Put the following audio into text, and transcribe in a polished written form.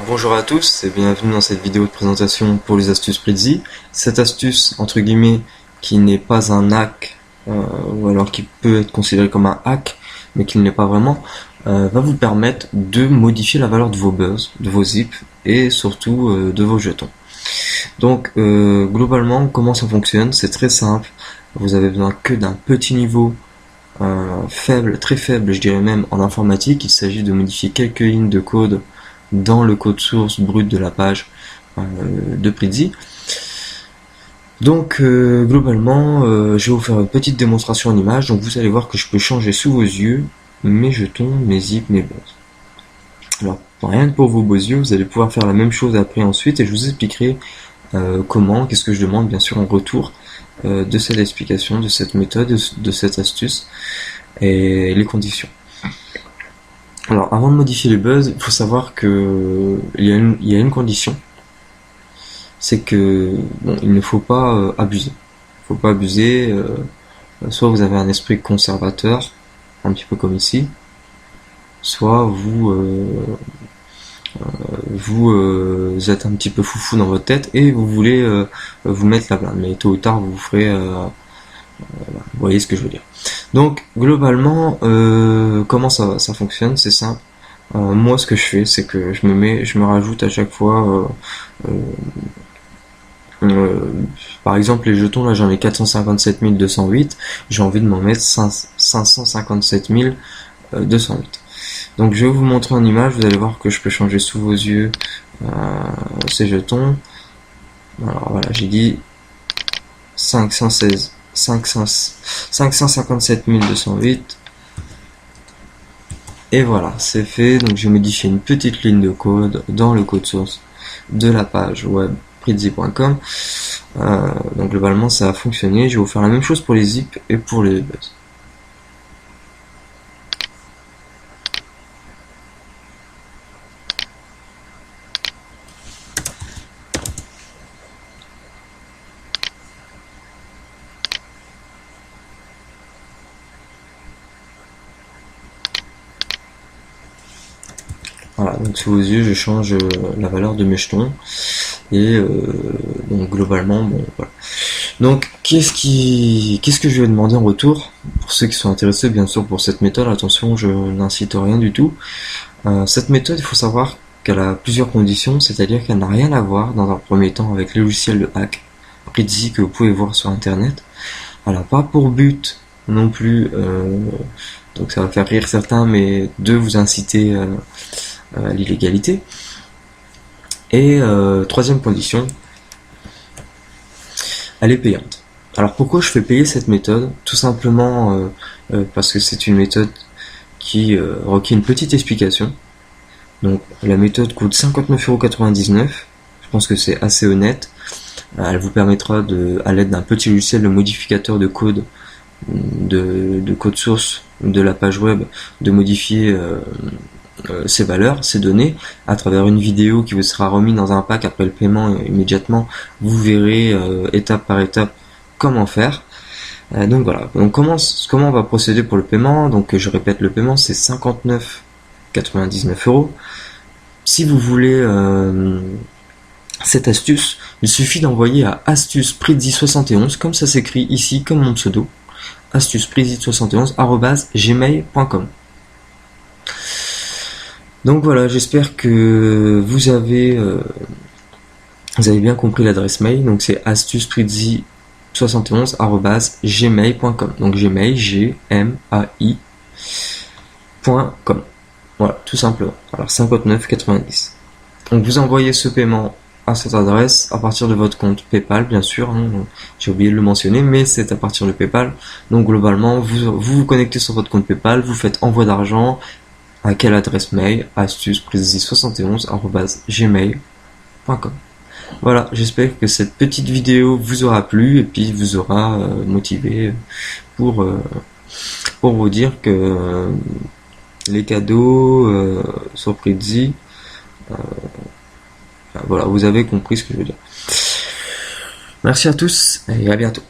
Bonjour à tous et bienvenue dans cette vidéo de présentation pour les astuces Prezi. Cette astuce entre guillemets qui n'est pas un hack ou alors qui peut être considéré comme un hack mais qui ne l'est pas vraiment, va vous permettre de modifier la valeur de vos buzz, de vos zips et surtout de vos jetons. Donc globalement comment ça fonctionne, c'est très simple, vous avez besoin que d'un petit niveau faible, très faible je dirais même en informatique. Il s'agit de modifier quelques lignes de code dans le code source brut de la page de Prezi. Donc globalement je vais vous faire une petite démonstration en image. Donc vous allez voir que je peux changer sous vos yeux mes jetons, mes zips, mes buzz. Alors rien que pour vos beaux yeux, vous allez pouvoir faire la même chose après ensuite et je vous expliquerai comment, qu'est-ce que je demande bien sûr en retour de cette explication, de cette méthode, de cette astuce et les conditions. Alors avant de modifier les buzz, il faut savoir que il y a une condition, c'est que bon, il ne faut pas abuser. Il faut pas abuser, soit vous avez un esprit conservateur, un petit peu comme ici, soit vous êtes un petit peu foufou dans votre tête et vous voulez vous mettre la blinde, mais tôt ou tard vous ferez, vous voyez ce que je veux dire. Donc globalement, comment ça fonctionne, c'est simple. Moi ce que je fais, c'est que je me rajoute à chaque fois, par exemple les jetons, là j'en ai 457 208, j'ai envie de m'en mettre 557 208. Donc je vais vous montrer en image, vous allez voir que je peux changer sous vos yeux ces jetons. Alors voilà, j'ai dit 557 208 et voilà, c'est fait. Donc j'ai modifié une petite ligne de code dans le code source de la page web prezi.com. Donc globalement ça a fonctionné. Je vais vous faire la même chose pour les zips et pour les buzz. Voilà, donc sous vos yeux, je change la valeur de mes jetons et donc globalement, bon voilà. Donc qu'est-ce que je vais demander en retour pour ceux qui sont intéressés bien sûr pour cette méthode. Attention, je n'incite rien du tout. Cette méthode, il faut savoir qu'elle a plusieurs conditions, c'est-à-dire qu'elle n'a rien à voir dans un premier temps avec les logiciels de hack Prezi que vous pouvez voir sur internet. Elle n'a pas pour but non plus, donc ça va faire rire certains, mais de vous inciter à l'illégalité. Et troisième condition, elle est payante. Alors pourquoi je fais payer cette méthode? Tout simplement parce que c'est une méthode qui requiert une petite explication. Donc la méthode coûte 59,99 €. Je pense que c'est assez honnête. Elle vous permettra à l'aide d'un petit logiciel de modificateur de code, de code source de la page web, de modifier ces valeurs, ces données, à travers une vidéo qui vous sera remise dans un pack après le paiement immédiatement. Vous verrez étape par étape comment faire. Donc voilà, donc comment on va procéder pour le paiement. Donc je répète, le paiement c'est 59,99 €. Si vous voulez cette astuce, il suffit d'envoyer à astuceprezi71, comme ça s'écrit ici, comme mon pseudo, astuceprezi71@gmail.com. Donc voilà, j'espère que vous avez bien compris l'adresse mail. Donc c'est astuceprezi71@gmail.com. Donc gmail, gmail.com. Voilà, tout simplement. Alors 59,90. Donc vous envoyez ce paiement à cette adresse à partir de votre compte PayPal, bien sûr, hein, j'ai oublié de le mentionner, mais c'est à partir de PayPal. Donc globalement, vous connectez sur votre compte PayPal, vous faites envoi d'argent. À quelle adresse mail? astuceprezi71@gmail.com. Voilà, j'espère que cette petite vidéo vous aura plu et puis vous aura motivé pour vous dire que les cadeaux sur Prezi, voilà, vous avez compris ce que je veux dire. Merci à tous et à bientôt.